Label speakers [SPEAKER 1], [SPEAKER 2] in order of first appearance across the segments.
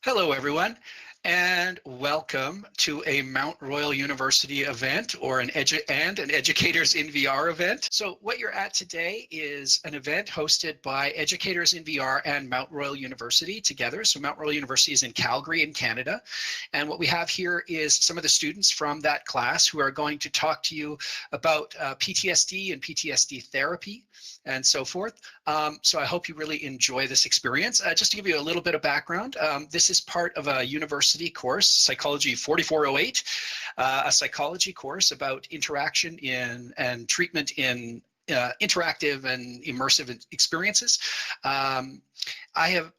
[SPEAKER 1] Hello, everyone, and welcome to a Mount Royal University event or an Educators in VR event. So what you're at today is an event hosted by Educators in VR and Mount Royal University together. So Mount Royal University is in Calgary in Canada. And what we have here is some of the students from that class who are going to talk to you about PTSD and PTSD therapy and so forth. So I hope you really enjoy this experience. Just to give you a little bit of background, this is part of a university course, Psychology 4408, a psychology course about interaction in and treatment in interactive and immersive experiences.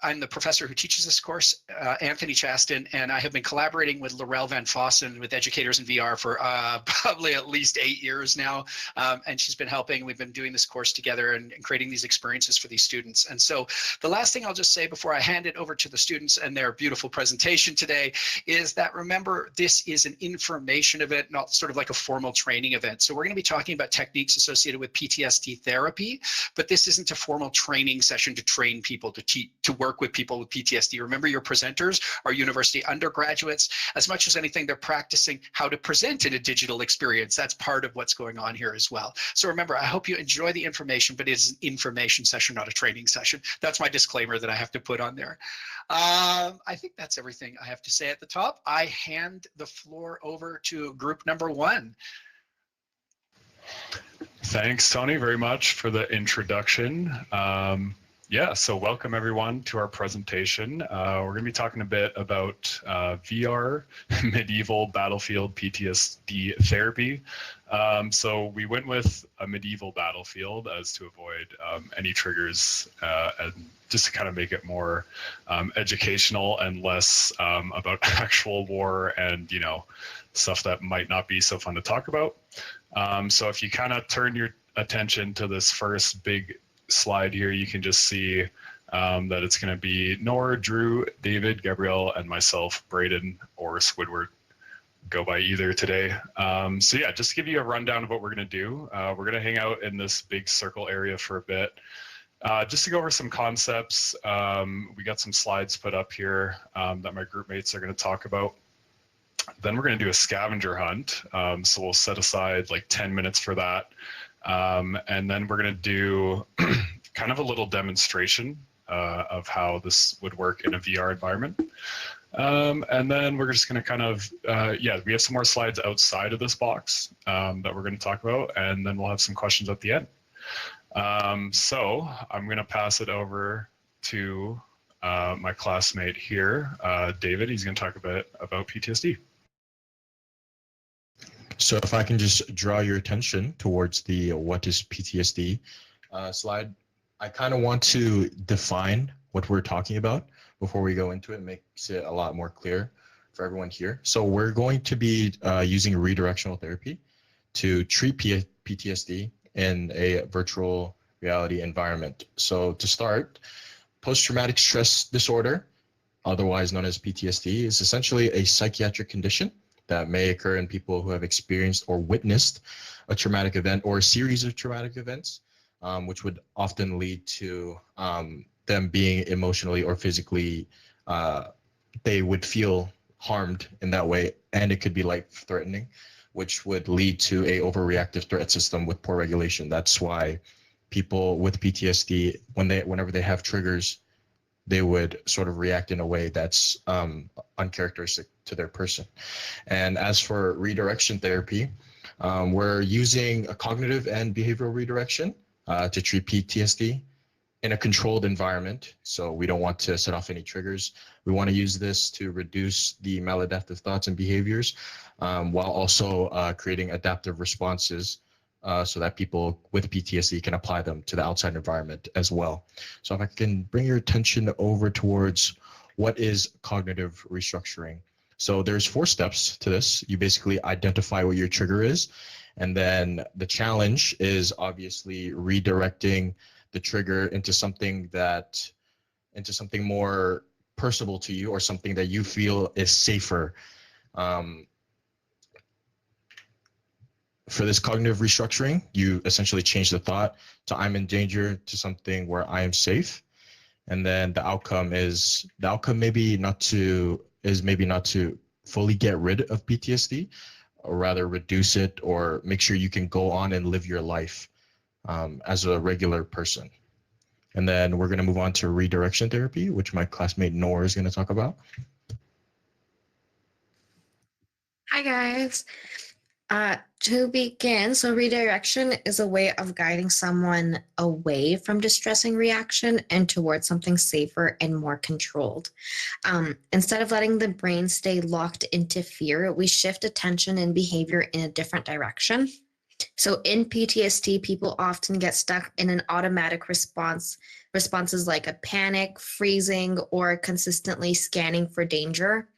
[SPEAKER 1] I'm the professor who teaches this course, Anthony Chaston, and I have been collaborating with Laurel Van Fossen with Educators in VR for probably at least 8 years now. And she's been helping. We've been doing this course together and creating these experiences for these students. And so the last thing I'll just say before I hand it over to the students and their beautiful presentation today is that remember, this is an information event, not sort of like a formal training event. So we're going to be talking about techniques associated with PTSD therapy, but this isn't a formal training session to train people to work with people with PTSD. Remember, your presenters are university undergraduates. As much as anything, they're practicing how to present in a digital experience. That's part of what's going on here as well. So remember, I hope you enjoy the information, but it's an information session, not a training session. That's my disclaimer that I have to put on there. I think that's everything I have to say at the top. I hand the floor over to group number one.
[SPEAKER 2] Thanks, Tony, very much for the introduction. Yeah, so welcome everyone to our presentation. We're going to be talking a bit about VR, medieval battlefield PTSD therapy. So we went with a medieval battlefield as to avoid any triggers and just to kind of make it more educational and less about actual war and, you know, stuff that might not be so fun to talk about. So if you kind of turn your attention to this first big slide here, you can just see that it's going to be Nora, Drew, David, Gabrielle, and myself, Braden, or Squidward. Go by either today. So yeah, just to give you a rundown of what we're going to do. We're going to hang out in this big circle area for a bit. Just to go over some concepts, we got some slides put up here that my group mates are going to talk about. Then we're going to do a scavenger hunt. So we'll set aside like 10 minutes for that. And then we're going to do kind of a little demonstration of how this would work in a VR environment. And then we're just going to kind of, yeah, we have some more slides outside of this box that we're going to talk about, and then we'll have some questions at the end. So I'm going to pass it over to my classmate here, David. He's going to talk a bit about PTSD.
[SPEAKER 3] So if I can just draw your attention towards the what is PTSD slide, I kind of want to define what we're talking about before we go into it. It makes it a lot more clear for everyone here. So we're going to be using redirectional therapy to treat PTSD in a virtual reality environment. So to start, post-traumatic stress disorder, otherwise known as PTSD, is essentially a psychiatric condition that may occur in people who have experienced or witnessed a traumatic event or a series of traumatic events, which would often lead to them being emotionally or physically, they would feel harmed in that way, and it could be life-threatening, which would lead to a overreactive threat system with poor regulation. That's why people with PTSD, whenever they have triggers, they would sort of react in a way that's uncharacteristic to their person. And as for redirection therapy, we're using a cognitive and behavioral redirection to treat PTSD in a controlled environment. So we don't want to set off any triggers. We want to use this to reduce the maladaptive thoughts and behaviors while also creating adaptive responses so that people with PTSD can apply them to the outside environment as well. So if I can bring your attention over towards what is cognitive restructuring. So there's 4 steps to this. You basically identify what your trigger is, and then the challenge is obviously redirecting the trigger into something more personable to you, or something that you feel is safer. For this cognitive restructuring, you essentially change the thought to I'm in danger to something where I am safe. And then the outcome maybe not to fully get rid of PTSD, or rather reduce it, or make sure you can go on and live your life as a regular person. And then we're going to move on to redirection therapy, which my classmate Noor is going to talk about.
[SPEAKER 4] Hi, guys. To begin, so redirection is a way of guiding someone away from distressing reaction and towards something safer and more controlled. Instead of letting the brain stay locked into fear, we shift attention and behavior in a different direction. So in PTSD, people often get stuck in an automatic responses like a panic, freezing, or consistently scanning for danger.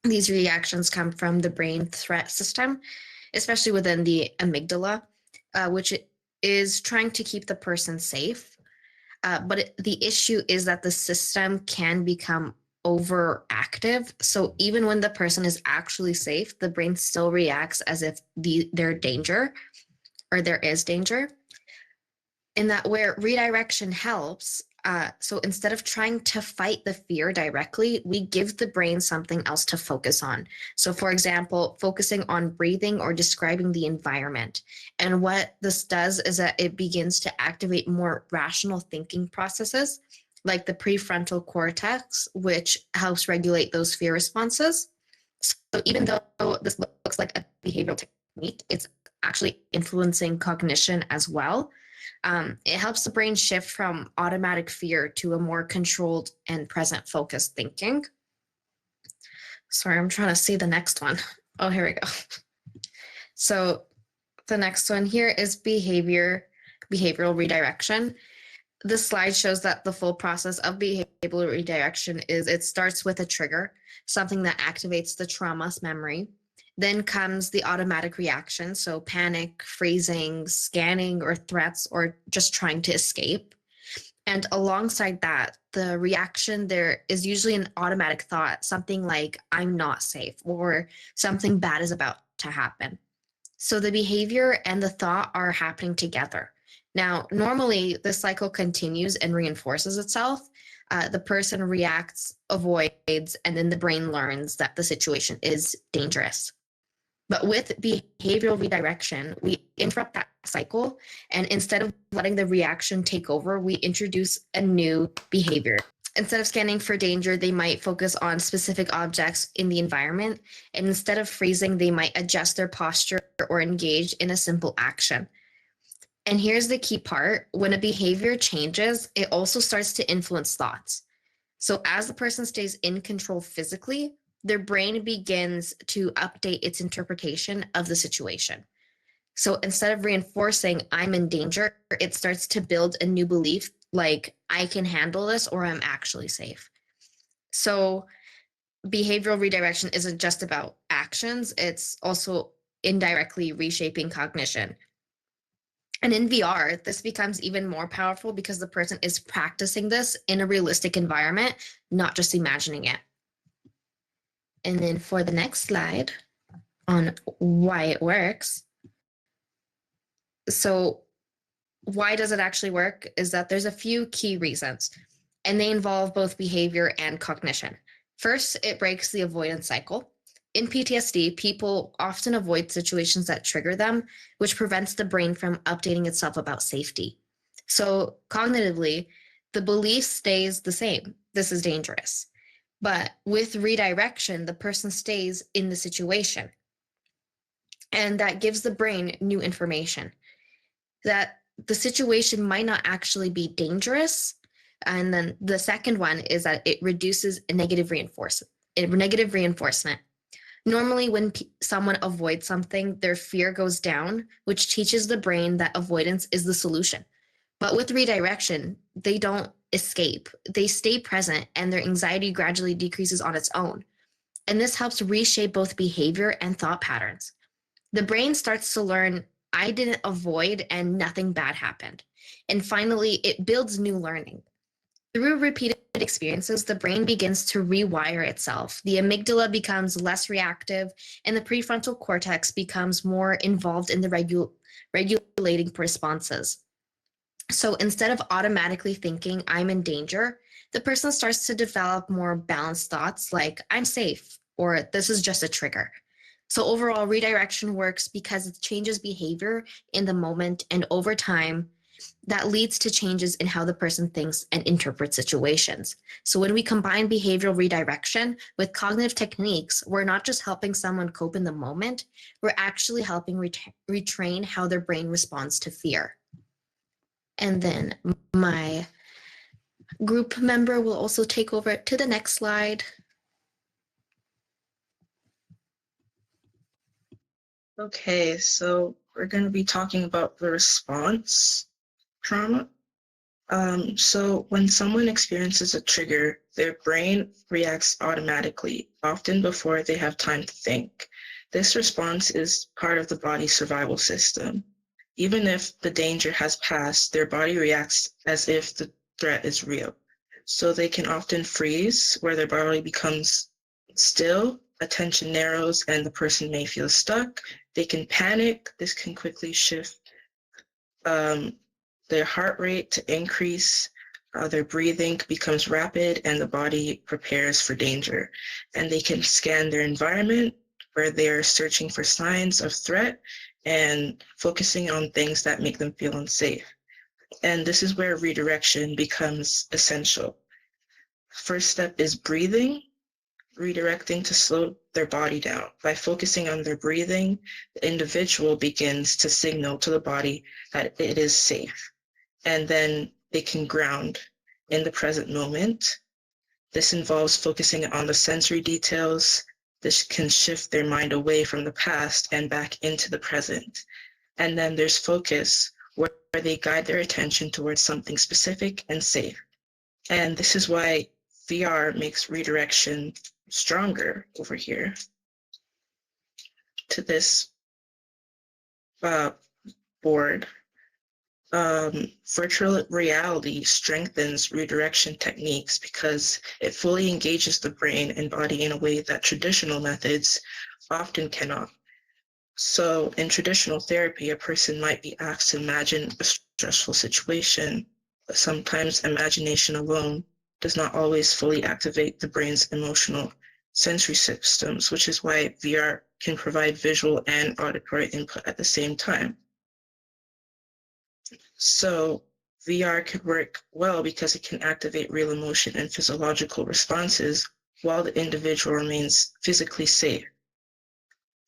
[SPEAKER 4] These reactions come from the brain threat system, especially within the amygdala, which is trying to keep the person safe. But the issue is that the system can become overactive. So even when the person is actually safe, the brain still reacts as if there is danger. In that, where redirection helps, so instead of trying to fight the fear directly, we give the brain something else to focus on. So for example, focusing on breathing or describing the environment. And what this does is that it begins to activate more rational thinking processes, like the prefrontal cortex, which helps regulate those fear responses. So even though this looks like a behavioral technique, it's actually influencing cognition as well. It helps the brain shift from automatic fear to a more controlled and present focused thinking. Sorry, I'm trying to see the next one. Oh, here we go. So the next one here is behavioral redirection. This slide shows that the full process of behavioral redirection is it starts with a trigger, something that activates the trauma's memory. Then comes the automatic reaction, so panic, freezing, scanning, or threats, or just trying to escape. And alongside that, the reaction there is usually an automatic thought, something like, I'm not safe, or something bad is about to happen. So the behavior and the thought are happening together. Now, normally this cycle continues and reinforces itself. The person reacts, avoids, and then the brain learns that the situation is dangerous. But with behavioral redirection, we interrupt that cycle. And instead of letting the reaction take over, we introduce a new behavior. Instead of scanning for danger, they might focus on specific objects in the environment. And instead of freezing, they might adjust their posture or engage in a simple action. And here's the key part. When a behavior changes, it also starts to influence thoughts. So as the person stays in control physically, their brain begins to update its interpretation of the situation. So instead of reinforcing I'm in danger, it starts to build a new belief like I can handle this or I'm actually safe. So behavioral redirection isn't just about actions, it's also indirectly reshaping cognition. And in VR, this becomes even more powerful because the person is practicing this in a realistic environment, not just imagining it. And then for the next slide on why it works. So why does it actually work is that there's a few key reasons, and they involve both behavior and cognition. First, it breaks the avoidance cycle. In PTSD, people often avoid situations that trigger them, which prevents the brain from updating itself about safety. So cognitively, the belief stays the same. This is dangerous. But with redirection, the person stays in the situation. And that gives the brain new information that the situation might not actually be dangerous. And then the second one is that it reduces a negative reinforcement. Normally, when someone avoids something, their fear goes down, which teaches the brain that avoidance is the solution. But with redirection, they don't escape. They stay present and their anxiety gradually decreases on its own. And this helps reshape both behavior and thought patterns. The brain starts to learn, I didn't avoid and nothing bad happened. And finally, it builds new learning. Through repeated experiences, the brain begins to rewire itself. The amygdala becomes less reactive, and the prefrontal cortex becomes more involved in the regulating responses. So instead of automatically thinking I'm in danger, the person starts to develop more balanced thoughts like I'm safe or this is just a trigger. So overall, redirection works because it changes behavior in the moment, and over time, that leads to changes in how the person thinks and interprets situations. So when we combine behavioral redirection with cognitive techniques, we're not just helping someone cope in the moment, we're actually helping retrain how their brain responds to fear. And then my group member will also take over to the next slide.
[SPEAKER 5] Okay, so we're going to be talking about the response trauma. So when someone experiences a trigger, their brain reacts automatically, often before they have time to think. This response is part of the body's survival system. Even if the danger has passed, their body reacts as if the threat is real. So they can often freeze, where their body becomes still, attention narrows, and the person may feel stuck. They can panic. This can quickly shift their heart rate to increase, their breathing becomes rapid, and the body prepares for danger. And they can scan their environment where they're searching for signs of threat and focusing on things that make them feel unsafe. And this is where redirection becomes essential. First step is breathing, redirecting to slow their body down. By focusing on their breathing, the individual begins to signal to the body that it is safe. And then they can ground in the present moment. This involves focusing on the sensory details. This can shift their mind away from the past and back into the present. And then there's focus, where they guide their attention towards something specific and safe. And this is why VR makes redirection stronger over here to this board. Virtual reality strengthens redirection techniques because it fully engages the brain and body in a way that traditional methods often cannot. So in traditional therapy, a person might be asked to imagine a stressful situation, but sometimes imagination alone does not always fully activate the brain's emotional sensory systems, which is why VR can provide visual and auditory input at the same time. So VR could work well because it can activate real emotion and physiological responses while the individual remains physically safe.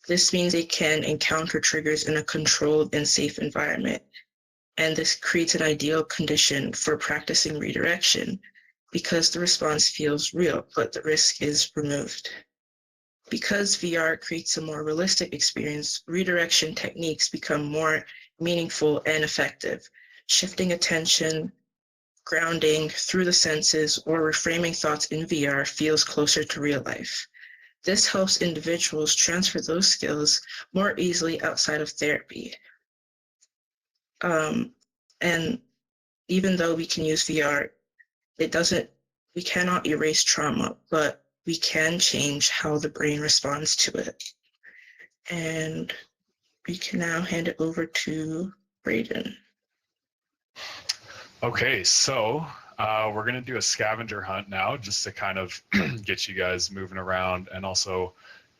[SPEAKER 5] This means they can encounter triggers in a controlled and safe environment. And this creates an ideal condition for practicing redirection because the response feels real, but the risk is removed. Because VR creates a more realistic experience, redirection techniques become more meaningful and effective. Shifting attention, grounding through the senses, or reframing thoughts in VR feels closer to real life. This helps individuals transfer those skills more easily outside of therapy. And even though we can use VR, we cannot erase trauma, but we can change how the brain responds to it. And we can now hand it over to Braden.
[SPEAKER 2] Okay, so we're going to do a scavenger hunt now just to kind of get you guys moving around and also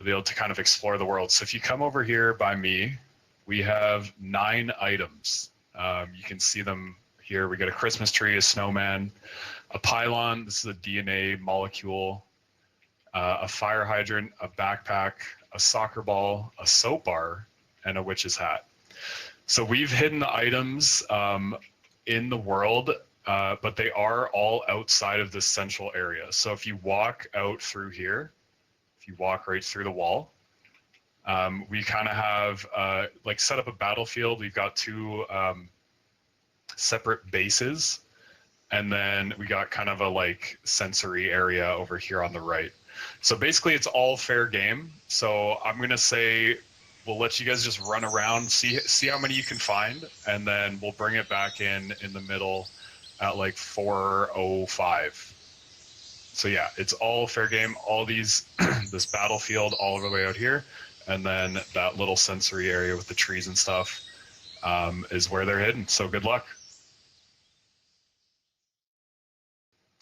[SPEAKER 2] be able to kind of explore the world. So if you come over here by me, we have 9 items. You can see them here. We got a Christmas tree, a snowman, a pylon. This is a DNA molecule, a fire hydrant, a backpack, a soccer ball, a soap bar, and a witch's hat. So we've hidden the items in the world, but they are all outside of this central area. So if you walk out through here, if you walk right through the wall, we kind of have like set up a battlefield. We've got 2 separate bases, and then we got kind of a like sensory area over here on the right. So basically it's all fair game. So I'm gonna say we'll let you guys just run around, see how many you can find, and then we'll bring it back in the middle at like 4:05. So yeah, it's all fair game. All these, this battlefield all the way out here, and then that little sensory area with the trees and stuff is where they're hidden. So good luck.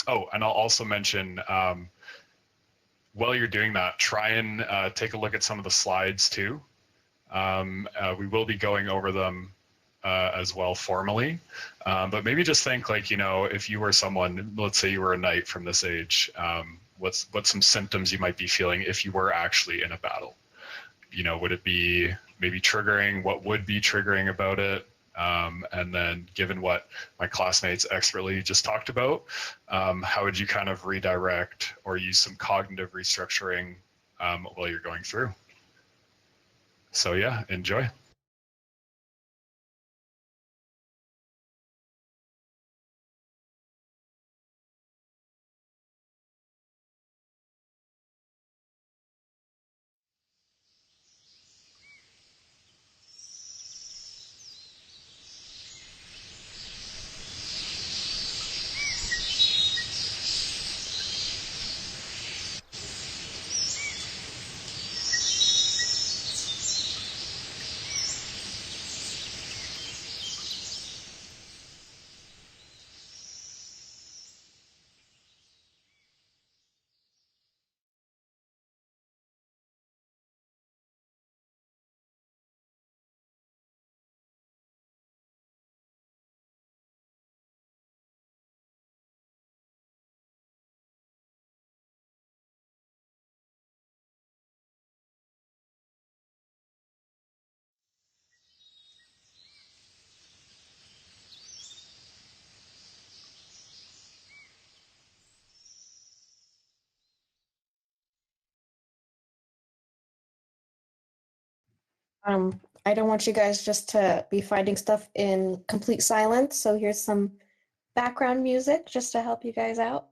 [SPEAKER 2] Oh, and I'll also mention, while you're doing that, try and take a look at some of the slides too. We will be going over them as well formally, but maybe just think like, you know, if you were someone, let's say you were a knight from this age, what's some symptoms you might be feeling if you were actually in a battle? You know, would it be maybe triggering? What would be triggering about it? And then given what my classmates expertly just talked about, how would you kind of redirect or use some cognitive restructuring while you're going through? So yeah, enjoy.
[SPEAKER 6] I don't want you guys just to be finding stuff in complete silence. So here's some background music just to help you guys out.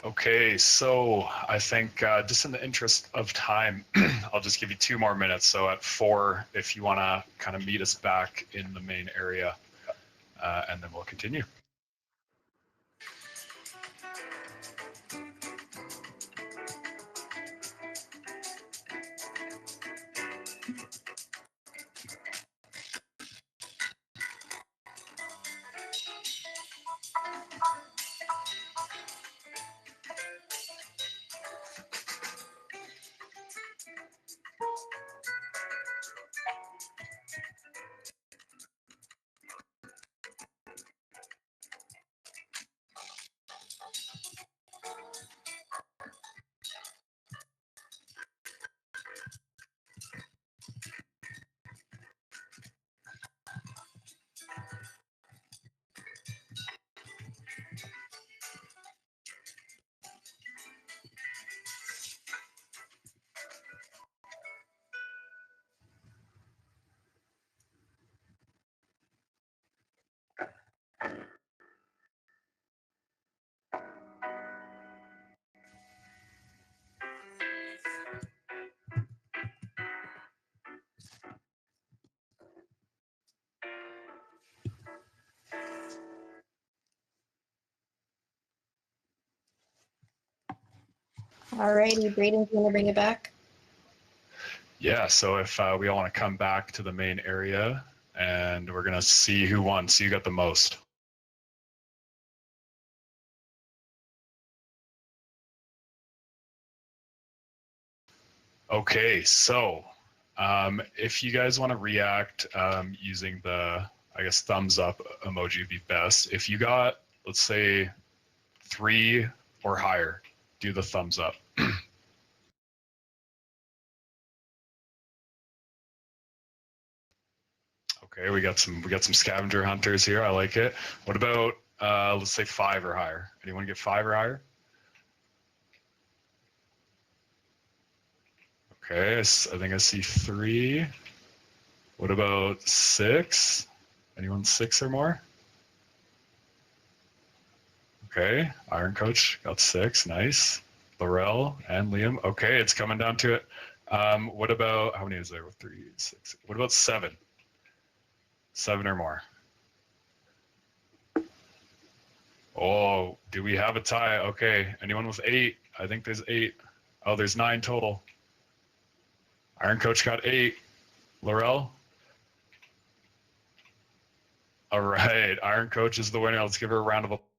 [SPEAKER 2] Okay, so I think just in the interest of time, I'll just give you 2 more minutes. So at 4, if you want to kind of meet us back in the main area, and then we'll continue.
[SPEAKER 6] Alrighty, Braden, do you want to bring it back?
[SPEAKER 2] Yeah, so if we all want to come back to the main area, and we're going to see who won. So you got the most. Okay, so if you guys want to react using the, I guess, thumbs up emoji would be best. If you got, let's say, 3 or higher, do the thumbs up. Okay, we got some scavenger hunters here. I like it. What about let's say 5 or higher? Anyone get 5 or higher? Okay, I think I see 3. What about 6? Anyone 6 or more? Okay, Iron Coach got 6. Nice. Laurel and Liam. Okay, it's coming down to it. What about, how many is there? 3, 6. What about 7? 7 or more? Oh, do we have a tie? Okay, anyone with 8? I think there's 8. Oh, there's 9 total. Iron Coach got 8. Laurel? All right, Iron Coach is the winner. Let's give her a round of applause.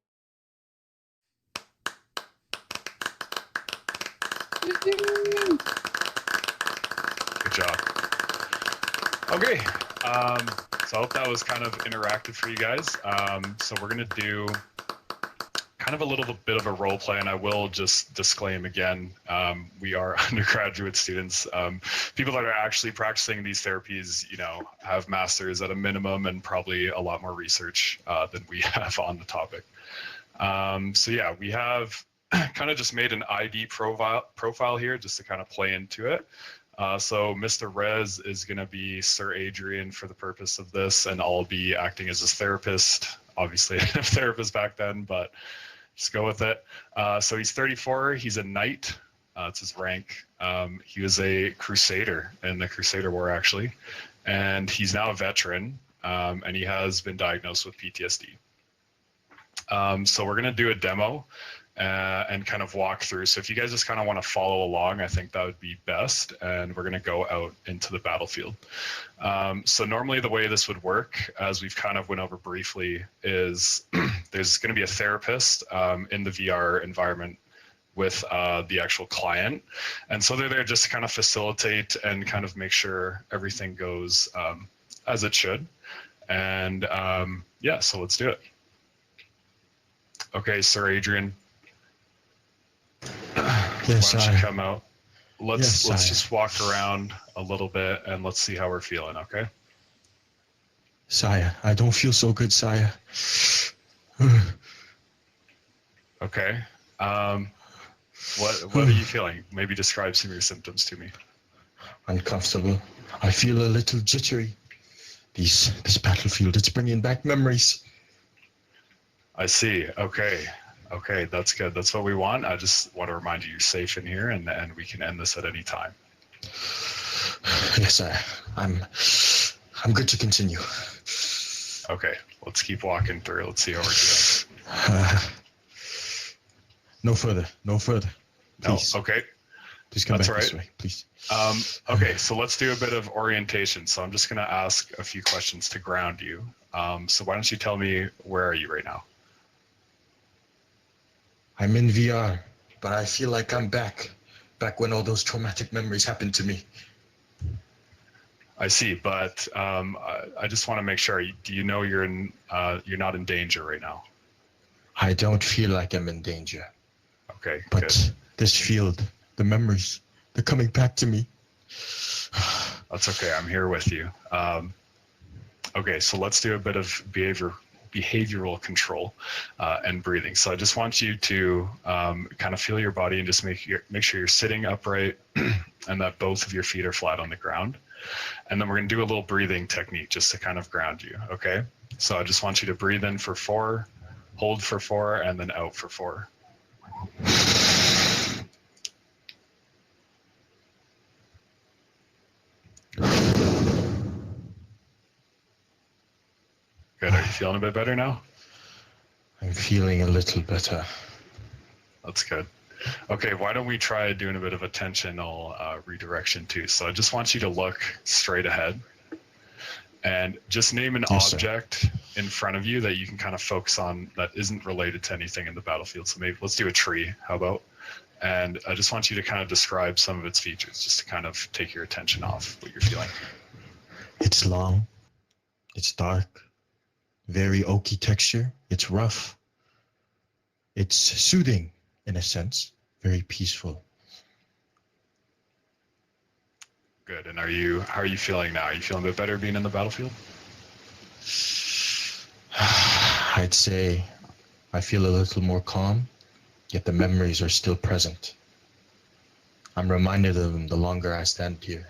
[SPEAKER 2] Good job. Okay, so I hope that was kind of interactive for you guys. So we're gonna do kind of a little bit of a role play, and I will just disclaim again, we are undergraduate students. People that are actually practicing these therapies, you know, have masters at a minimum and probably a lot more research than we have on the topic. So yeah, we have kind of just made an ID profile here just to kind of play into it. So Mr. Rez is going to be Sir Adrian for the purpose of this, and I'll be acting as his therapist. Obviously, I didn't have a therapist back then, but just go with it. So he's 34. He's a knight. It's his rank. He was a crusader in the Crusader War, actually, and he's now a veteran, and he has been diagnosed with PTSD. So we're going to do a demo and kind of walk through. So if you guys just kind of want to follow along, I think that would be best. And we're going to go out into the battlefield. So normally the way this would work, as we've kind of went over briefly, is there's going to be a therapist in the VR environment with the actual client. And so they're there just to kind of facilitate and kind of make sure everything goes as it should. And yeah, so let's do it. Okay, Sir Adrian.
[SPEAKER 3] Yes,
[SPEAKER 2] Why don't you
[SPEAKER 3] I.
[SPEAKER 2] come out? Let's
[SPEAKER 3] Yes,
[SPEAKER 2] just walk around a little bit and let's see how we're feeling, okay?
[SPEAKER 3] Sire, I don't feel so good, sire.
[SPEAKER 2] Okay. What are you feeling? Maybe describe some of your symptoms to me.
[SPEAKER 3] Uncomfortable. I feel a little jittery. This battlefield, it's bringing back memories.
[SPEAKER 2] I see. Okay. Okay, that's good. That's what we want. I just want to remind you you're safe in here, and we can end this at any time.
[SPEAKER 3] Yes, sir. I'm good to continue.
[SPEAKER 2] Okay, let's keep walking through. Let's see how we're doing.
[SPEAKER 3] No further. No further. Please.
[SPEAKER 2] No. Okay.
[SPEAKER 3] Please come
[SPEAKER 2] That's
[SPEAKER 3] back this
[SPEAKER 2] right.
[SPEAKER 3] way, please.
[SPEAKER 2] Okay, so let's do a bit of orientation. So I'm just going to ask a few questions to ground you. So why don't you tell me, where are you right now?
[SPEAKER 3] I'm in VR, but I feel like I'm back when all those traumatic memories happened to me.
[SPEAKER 2] I see, but I just want to make sure. Do you know you're not in danger right now?
[SPEAKER 3] I don't feel like I'm in danger,
[SPEAKER 2] Okay,
[SPEAKER 3] but
[SPEAKER 2] good.
[SPEAKER 3] this field, the memories, they're coming back to me.
[SPEAKER 2] That's okay. I'm here with you. Okay, so let's do a bit of behavioral control and breathing. So I just want you to kind of feel your body and just make sure you're sitting upright and that both of your feet are flat on the ground. And then we're going to do a little breathing technique just to kind of ground you. Okay, so I just want you to breathe in for 4, hold for 4, and then out for 4. Good. Are you feeling a bit better now?
[SPEAKER 3] I'm feeling a little better.
[SPEAKER 2] That's good. Okay, why don't we try doing a bit of attentional redirection too? So I just want you to look straight ahead and just name an object in front of you that you can kind of focus on that isn't related to anything in the battlefield. So maybe let's do a tree. How about? And I just want you to kind of describe some of its features just to kind of take your attention off what you're feeling.
[SPEAKER 3] It's long. It's dark. Very oaky texture. It's rough. It's soothing in a sense. Very peaceful.
[SPEAKER 2] Good. And how are you feeling now? Are you feeling a bit better being in the battlefield?
[SPEAKER 3] I'd say I feel a little more calm, yet the memories are still present. I'm reminded of them the longer I stand here.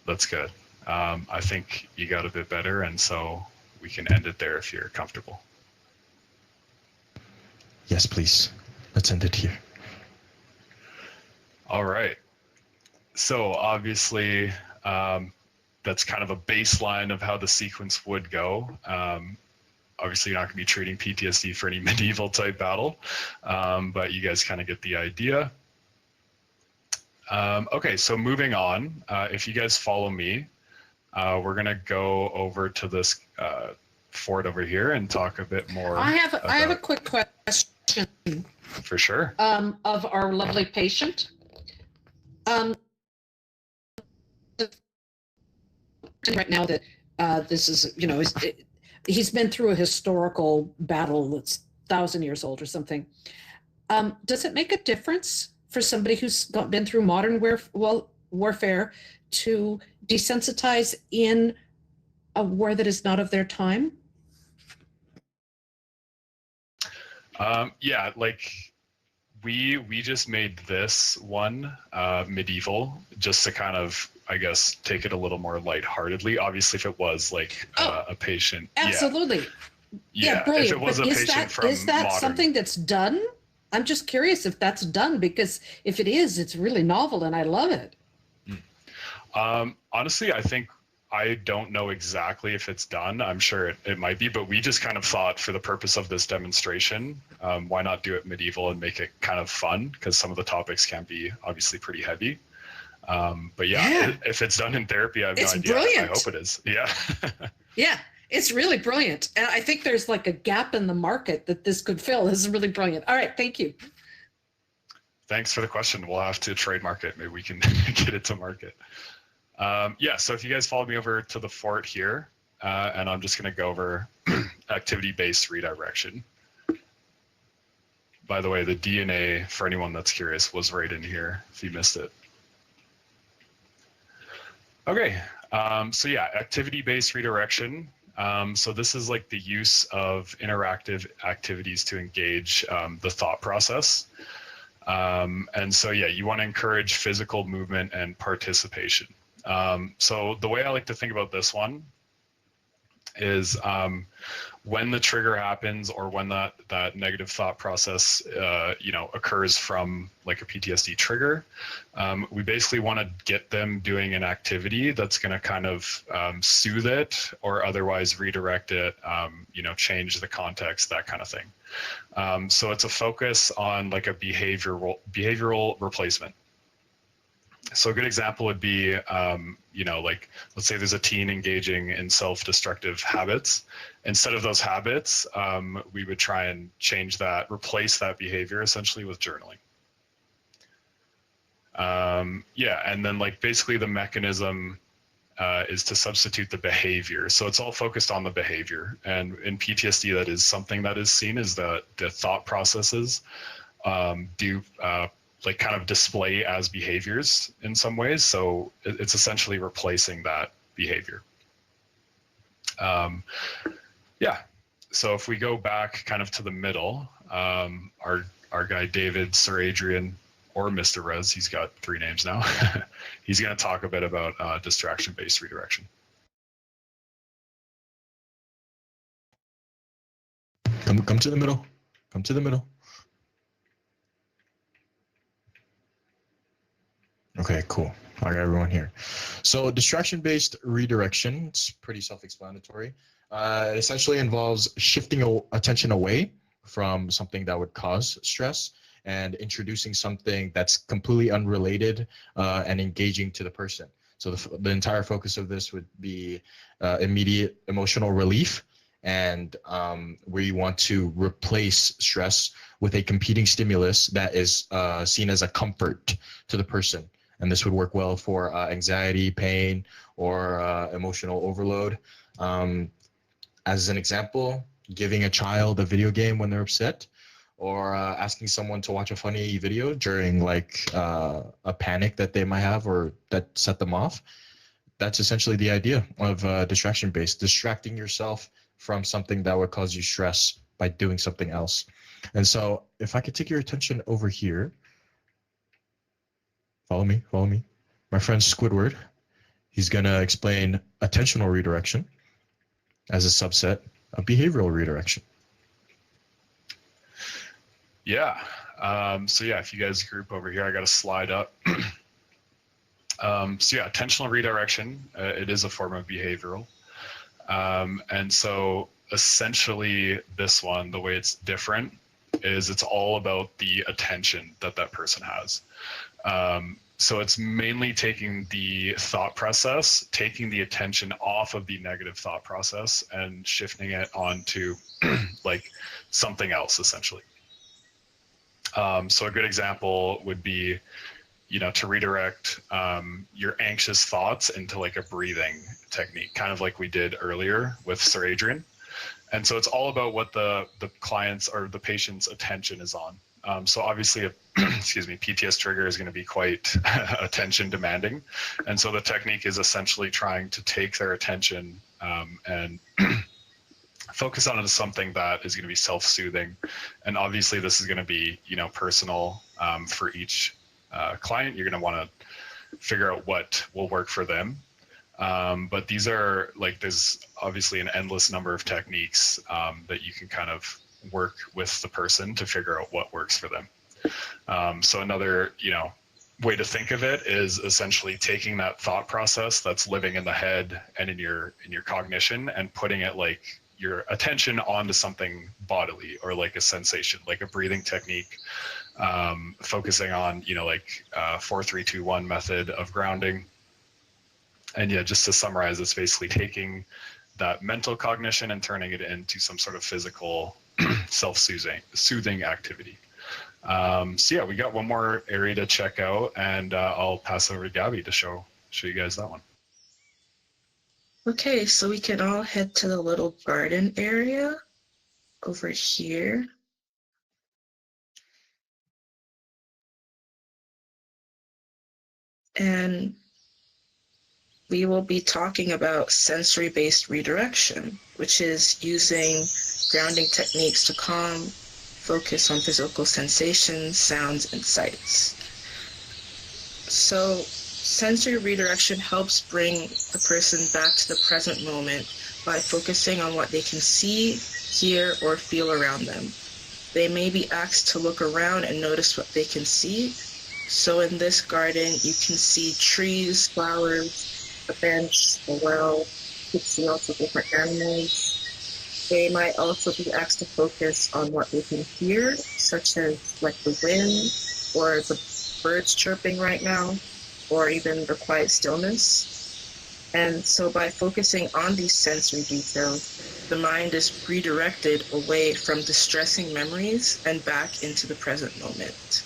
[SPEAKER 2] That's good. I think you got a bit better, and so we can end it there if you're comfortable.
[SPEAKER 3] Yes, please. Let's end it here.
[SPEAKER 2] All right. So obviously, that's kind of a baseline of how the sequence would go. Obviously, you're not going to be treating PTSD for any medieval type battle, but you guys kind of get the idea. Okay, so moving on, if you guys follow me, we're going to go over to this fort over here and talk a bit more.
[SPEAKER 7] I have a quick question.
[SPEAKER 2] For sure.
[SPEAKER 7] Of our lovely patient. Right now that this is, he's been through a historical battle that's 1,000 years old or something. Does it make a difference for somebody who's been through modern warfare to desensitize in a war that is not of their time?
[SPEAKER 2] Yeah, like we just made this one medieval just to kind of, I guess, take it a little more lightheartedly. Obviously, if it was like a patient,
[SPEAKER 7] Absolutely.
[SPEAKER 2] yeah,
[SPEAKER 7] Brilliant.
[SPEAKER 2] if it was
[SPEAKER 7] But
[SPEAKER 2] a
[SPEAKER 7] is
[SPEAKER 2] patient
[SPEAKER 7] that
[SPEAKER 2] from
[SPEAKER 7] is that
[SPEAKER 2] modern.
[SPEAKER 7] something that's done? I'm just curious if that's done, because if it is, it's really novel and I love it.
[SPEAKER 2] Honestly, I don't know exactly if it's done. I'm sure it might be, but we just kind of thought for the purpose of this demonstration, why not do it medieval and make it kind of fun? Because some of the topics can be obviously pretty heavy. But yeah, if it's done in therapy, I have no
[SPEAKER 7] It's
[SPEAKER 2] idea.
[SPEAKER 7] brilliant.
[SPEAKER 2] I hope it is. Yeah.
[SPEAKER 7] Yeah, it's really brilliant. And I think there's like a gap in the market that this could fill. This is really brilliant. All right, thank you.
[SPEAKER 2] Thanks for the question. We'll have to trademark it. Maybe we can get it to market. Yeah, so if you guys follow me over to the fort here, and I'm just going to go over activity-based redirection. By the way, the DNA, for anyone that's curious, was right in here if you missed it. Okay, so yeah, activity-based redirection. So this is like the use of interactive activities to engage the thought process. And so yeah, you want to encourage physical movement and participation. So the way I like to think about this one is when the trigger happens or when that negative thought process occurs from like a PTSD trigger, we basically want to get them doing an activity that's going to kind of soothe it or otherwise redirect it, change the context, that kind of thing. So it's a focus on like a behavioral replacement. So a good example would be, like let's say there's a teen engaging in self-destructive habits. Instead of those habits, we would try and change that, replace that behavior essentially with journaling. And then like basically the mechanism is to substitute the behavior. So it's all focused on the behavior. And in PTSD, that is something that is seen as the thought processes do like kind of display as behaviors in some ways. So it's essentially replacing that behavior. So if we go back kind of to the middle, our guy David, Sir Adrian, or Mr. Rez, he's got 3 names now. He's going to talk a bit about distraction-based redirection.
[SPEAKER 3] Come to the middle. Come to the middle. Okay, cool. I got everyone here. So distraction-based redirection, it's pretty self-explanatory. It essentially involves shifting attention away from something that would cause stress and introducing something that's completely unrelated and engaging to the person. So the entire focus of this would be immediate emotional relief, and we want to replace stress with a competing stimulus that is seen as a comfort to the person. And this would work well for anxiety, pain, or emotional overload. As an example, giving a child a video game when they're upset, or asking someone to watch a funny video during like a panic that they might have or that set them off. That's essentially the idea of distraction-based, distracting yourself from something that would cause you stress by doing something else. And so if I could take your attention over here, follow me. My friend Squidward, he's gonna explain attentional redirection as a subset of behavioral redirection.
[SPEAKER 2] Yeah. So yeah, if you guys group over here, I got a slide up. So yeah, attentional redirection, it is a form of behavioral. And so essentially this one, the way it's different is it's all about the attention that person has. So it's mainly taking the thought process, taking the attention off of the negative thought process and shifting it onto like something else essentially. So a good example would be, to redirect your anxious thoughts into like a breathing technique, kind of like we did earlier with Sir Adrian. And so it's all about what the client's or the patient's attention is on. So obviously, PTSD trigger is going to be quite attention demanding. And so the technique is essentially trying to take their attention and focus on something that is going to be self-soothing. And obviously this is going to be, personal for each client. You're going to want to figure out what will work for them. But these are there's obviously an endless number of techniques that you can kind of work with the person to figure out what works for them. So another, way to think of it is essentially taking that thought process that's living in the head and in your cognition and putting it your attention onto something bodily or a sensation, like a breathing technique, focusing on 4-3-2-1 method of grounding. And yeah, just to summarize, it's basically taking that mental cognition and turning it into some sort of physical self-soothing activity. So yeah, we got one more area to check out, and I'll pass over to Gabby to show you guys that one.
[SPEAKER 5] Okay, so we can all head to the little garden area over here. And we will be talking about sensory-based redirection, which is using grounding techniques to calm, focus on physical sensations, sounds, and sights. So sensory redirection helps bring the person back to the present moment by focusing on what they can see, hear, or feel around them. They may be asked to look around and notice what they can see. So in this garden, you can see trees, flowers, a bench, a well, you can see lots of different animals. They might also be asked to focus on what they can hear, such as the wind or the birds chirping right now, or even the quiet stillness. And so by focusing on these sensory details, the mind is redirected away from distressing memories and back into the present moment.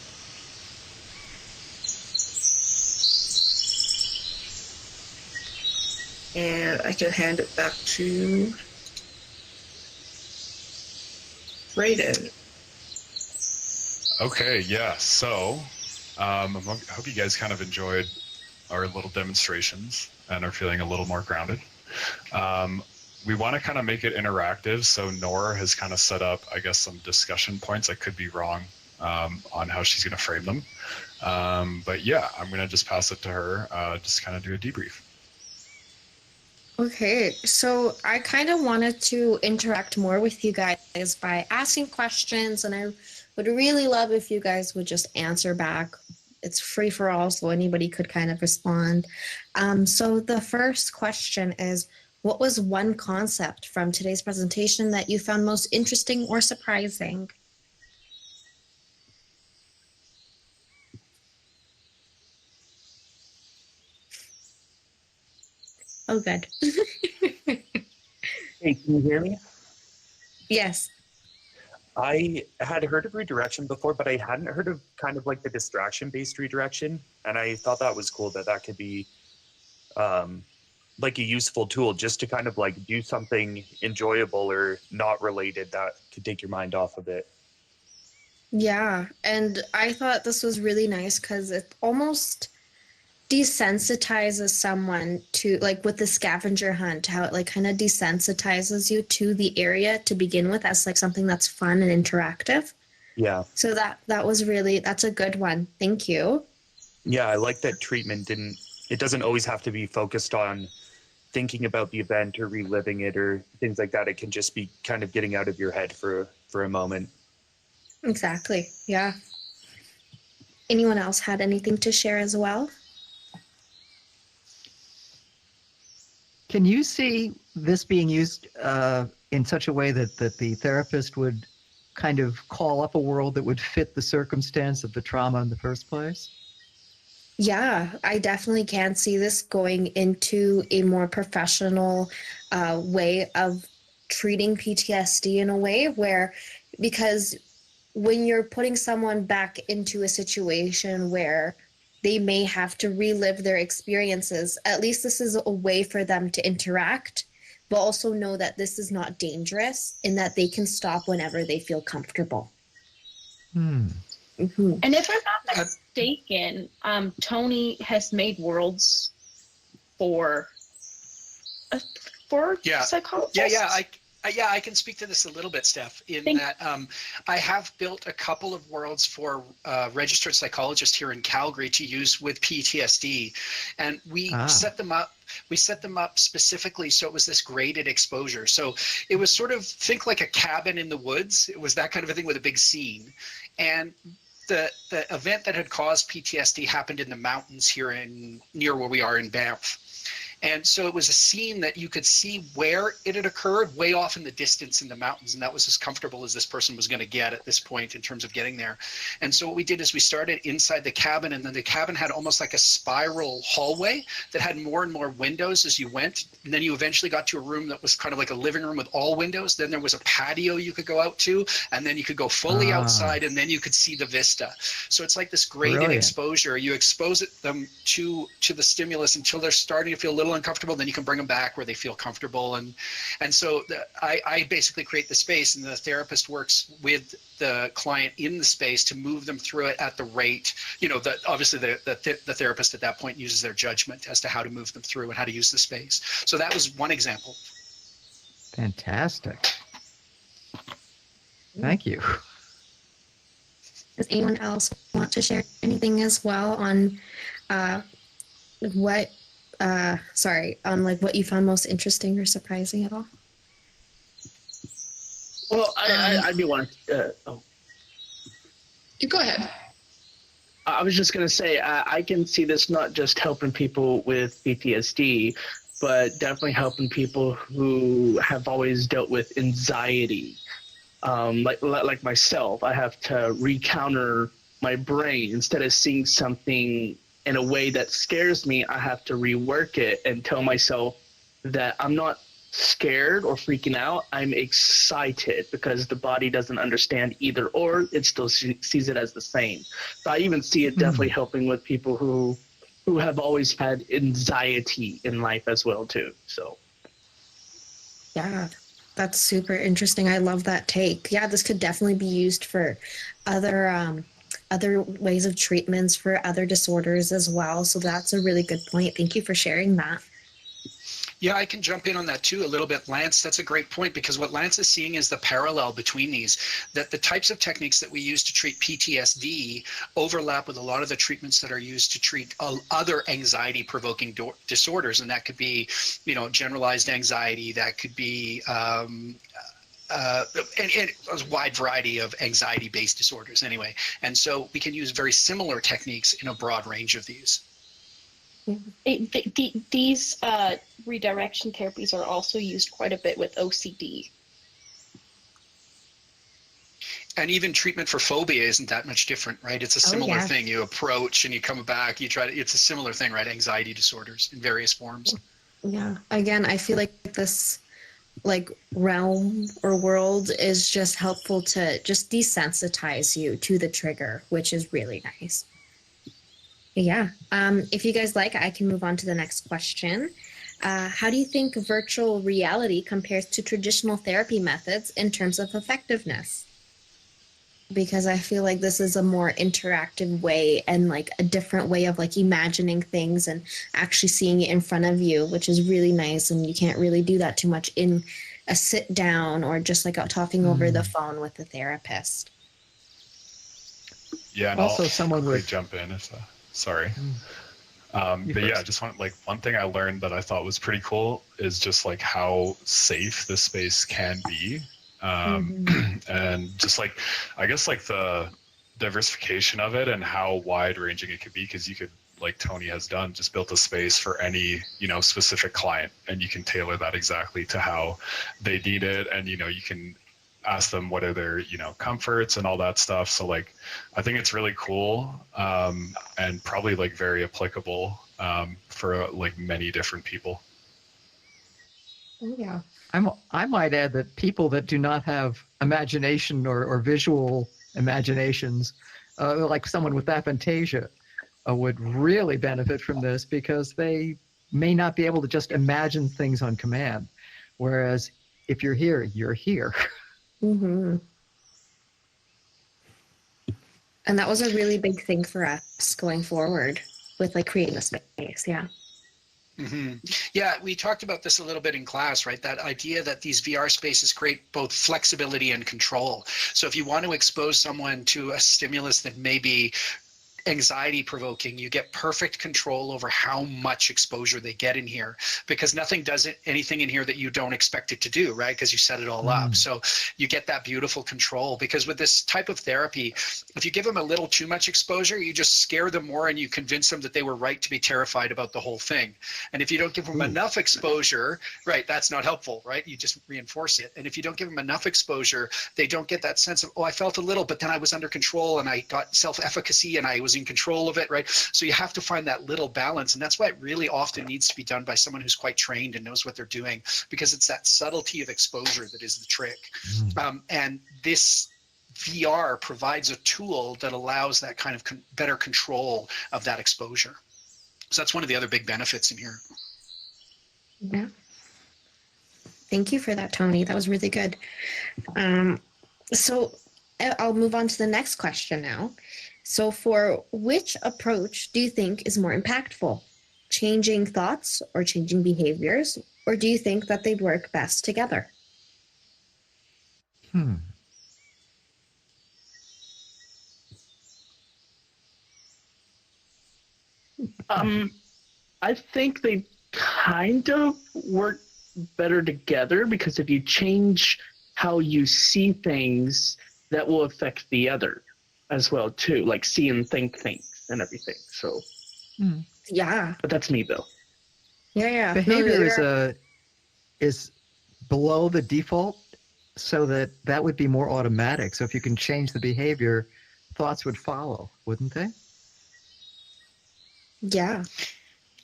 [SPEAKER 5] And I can hand it back to Brayden.
[SPEAKER 2] Okay, yeah. So I hope you guys kind of enjoyed our little demonstrations and are feeling a little more grounded. We want to kind of make it interactive. So Nora has kind of set up, I guess, some discussion points. I could be wrong on how she's going to frame them. But yeah, I'm going to just pass it to her, just kind of do a debrief.
[SPEAKER 4] Okay, so I kind of wanted to interact more with you guys by asking questions, and I would really love if you guys would just answer back. It's free for all, so anybody could kind of respond. So the first question is, what was one concept from today's presentation that you found most interesting or surprising? Oh, good.
[SPEAKER 8] Hey, can you hear me?
[SPEAKER 4] Yes.
[SPEAKER 8] I had heard of redirection before, but I hadn't heard of kind of the distraction-based redirection. And I thought that was cool that could be a useful tool just to kind of do something enjoyable or not related that could take your mind off of it.
[SPEAKER 4] Yeah, and I thought this was really nice because it almost desensitizes someone to with the scavenger hunt, how it kind of desensitizes you to the area to begin with as something that's fun and interactive.
[SPEAKER 8] Yeah.
[SPEAKER 4] So that's a good one. Thank you.
[SPEAKER 8] Yeah, I like that treatment it doesn't always have to be focused on thinking about the event or reliving it or things like that. It can just be kind of getting out of your head for a moment.
[SPEAKER 4] Exactly. Yeah. Anyone else had anything to share as well?
[SPEAKER 9] Can you see this being used in such a way that the therapist would kind of call up a world that would fit the circumstance of the trauma in the first place?
[SPEAKER 4] Yeah, I definitely can see this going into a more professional way of treating PTSD in a way because when you're putting someone back into a situation where they may have to relive their experiences, at least this is a way for them to interact, but also know that this is not dangerous and that they can stop whenever they feel comfortable.
[SPEAKER 9] Mm-hmm.
[SPEAKER 10] And if I'm not mistaken, Tony has made worlds for psychologists.
[SPEAKER 1] Yeah. Yeah, I can speak to this a little bit, Steph, in that I have built a couple of worlds for registered psychologists here in Calgary to use with PTSD. And we set them up. We set them up specifically so it was this graded exposure. So it was sort of, think like a cabin in the woods. It was that kind of a thing with a big scene. And the event that had caused PTSD happened in the mountains here near where we are in Banff. And so it was a scene that you could see where it had occurred way off in the distance in the mountains. And that was as comfortable as this person was going to get at this point in terms of getting there. And so what we did is we started inside the cabin, and then the cabin had almost like a spiral hallway that had more and more windows as you went. And then you eventually got to a room that was kind of like a living room with all windows. Then there was a patio you could go out to, and then you could go fully outside, and then you could see the vista. So it's like this graded exposure. You expose them to the stimulus until they're starting to feel a little uncomfortable, then you can bring them back where they feel comfortable. And so I basically create the space, and the therapist works with the client in the space to move them through it at the rate, obviously the therapist at that point uses their judgment as to how to move them through and how to use the space. So that was one example.
[SPEAKER 9] Fantastic. Thank you.
[SPEAKER 4] Does anyone else want to share anything as well on what you found most interesting or surprising at all?
[SPEAKER 11] Well, I do want to.
[SPEAKER 7] You go ahead.
[SPEAKER 11] I was just going to say, I can see this not just helping people with PTSD, but definitely helping people who have always dealt with anxiety. Like myself, I have to recounter my brain. Instead of seeing something in a way that scares me, I have to rework it and tell myself that I'm not scared or freaking out. I'm excited, because the body doesn't understand either or. It still sees it as the same. So I even see it definitely helping with people who have always had anxiety in life as well too. So
[SPEAKER 4] yeah, that's super interesting. I love that take. Yeah, this could definitely be used for other ways of treatments for other disorders as well. So that's a really good point. Thank you for sharing that.
[SPEAKER 1] Yeah, I can jump in on that too a little bit, Lance. That's a great point, because what Lance is seeing is the parallel between these, that the types of techniques that we use to treat PTSD overlap with a lot of the treatments that are used to treat other anxiety-provoking disorders. And that could be, generalized anxiety, that could be and a wide variety of anxiety-based disorders anyway. And so we can use very similar techniques in a broad range of these.
[SPEAKER 10] These redirection therapies are also used quite a bit with OCD.
[SPEAKER 1] And even treatment for phobia isn't that much different, right? It's a similar thing. You approach and you come back, you try to, it's a similar thing, right? Anxiety disorders in various forms.
[SPEAKER 4] Yeah. Again, I feel like this realm or world is just helpful to just desensitize you to the trigger, which is really nice. Yeah. If you guys like, I can move on to the next question. How do you think virtual reality compares to traditional therapy methods in terms of effectiveness? Because I feel like this is a more interactive way and a different way of imagining things and actually seeing it in front of you, which is really nice. And you can't really do that too much in a sit down or just talking over the phone with the therapist.
[SPEAKER 2] Yeah, and
[SPEAKER 9] also
[SPEAKER 2] I'll
[SPEAKER 9] someone would
[SPEAKER 2] jump in if sorry. But yeah, just one thing I learned that I thought was pretty cool is just how safe this space can be. And just I guess the diversification of it and how wide ranging it could be, because you could, like Tony has done, just built a space for any, specific client, and you can tailor that exactly to how they need it. And, you can ask them what are their, comforts and all that stuff. So I think it's really cool, and probably very applicable, for many different people.
[SPEAKER 4] Yeah.
[SPEAKER 9] I might add that people that do not have imagination or visual imaginations, like someone with aphantasia, would really benefit from this, because they may not be able to just imagine things on command. Whereas if you're here, you're here.
[SPEAKER 4] Mm-hmm. And that was a really big thing for us going forward with creating a space. Yeah.
[SPEAKER 1] Yeah, we talked about this a little bit in class, right? That idea that these VR spaces create both flexibility and control. So if you want to expose someone to a stimulus that may be anxiety provoking, you get perfect control over how much exposure they get in here, because nothing does anything in here that you don't expect it to do, right? Because you set it all up. So you get that beautiful control, because with this type of therapy, if you give them a little too much exposure, you just scare them more and you convince them that they were right to be terrified about the whole thing. And if you don't give them enough exposure, right, that's not helpful, right? You just reinforce it. And if you don't give them enough exposure, they don't get that sense of, oh, I felt a little, but then I was under control and I got self-efficacy and I was in control of it, right? So you have to find that little balance. And that's why it really often needs to be done by someone who's quite trained and knows what they're doing, because it's that subtlety of exposure that is the trick. And this VR provides a tool that allows that kind of better control of that exposure. So that's one of the other big benefits in here.
[SPEAKER 4] Yeah. Thank you for that, Tony. That was really good. So I'll move on to the next question now. So for which approach do you think is more impactful? Changing thoughts or changing behaviors? Or do you think that they'd work best together?
[SPEAKER 11] I think they kind of work better together, because if you change how you see things, that will affect the other as well too, like see and think things and everything. So
[SPEAKER 4] Yeah.
[SPEAKER 11] but that's me though.
[SPEAKER 4] Yeah.
[SPEAKER 9] Behavior is below the default, so that would be more automatic. So if you can change the behavior, thoughts would follow, wouldn't they?
[SPEAKER 4] Yeah.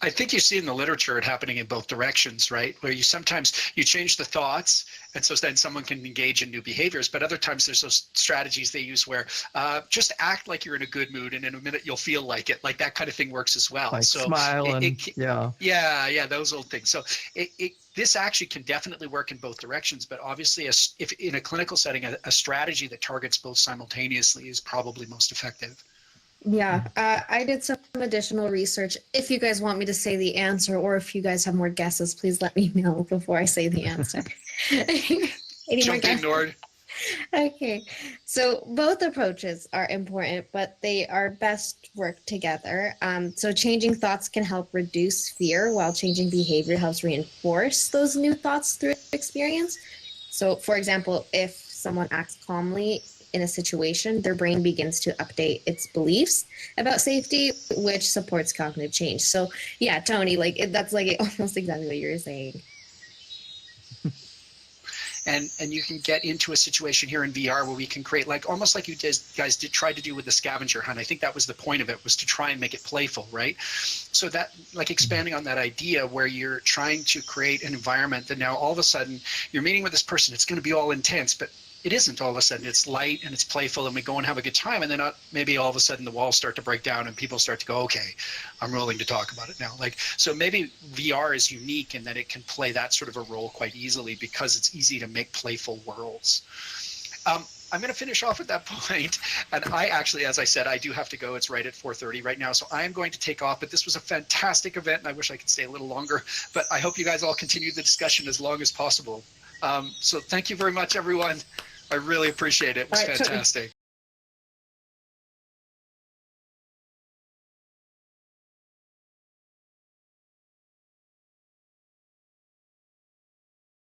[SPEAKER 1] I think you see in the literature it happening in both directions, right? Where you sometimes you change the thoughts, and so then someone can engage in new behaviors. But other times there's those strategies they use where just act like you're in a good mood, and in a minute you'll feel like it. Like that kind of thing works as well.
[SPEAKER 9] Like
[SPEAKER 1] so
[SPEAKER 9] smile and
[SPEAKER 1] yeah, those old things. So this actually can definitely work in both directions. But obviously, if in a clinical setting, a strategy that targets both simultaneously is probably most effective.
[SPEAKER 4] Yeah, I did some additional research. If you guys want me to say the answer, or if you guys have more guesses, please let me know before I say the answer. Any more
[SPEAKER 1] Jump in, Nord.
[SPEAKER 4] Okay, so both approaches are important, but they are best work together. So changing thoughts can help reduce fear, while changing behavior helps reinforce those new thoughts through experience. So, for example, if someone acts calmly in a situation, their brain begins to update its beliefs about safety, which supports cognitive change. So yeah, Tony, that's almost exactly what you're saying.
[SPEAKER 1] And you can get into a situation here in VR where we can create almost like you guys tried to do with the scavenger hunt. I think that was the point of it, was to try and make it playful, right? So that expanding on that idea where you're trying to create an environment that now all of a sudden you're meeting with this person, it's going to be all intense, but it isn't all of a sudden. It's light and it's playful, and we go and have a good time, and then maybe all of a sudden the walls start to break down and people start to go, okay, I'm willing to talk about it now. So maybe VR is unique in that it can play that sort of a role quite easily, because it's easy to make playful worlds. I'm going to finish off at that point. And I actually, as I said, I do have to go. It's right at 4:30 right now. So I am going to take off, but this was a fantastic event and I wish I could stay a little longer, but I hope you guys all continue the discussion as long as possible. So thank you very much, everyone. I really appreciate it. It was fantastic.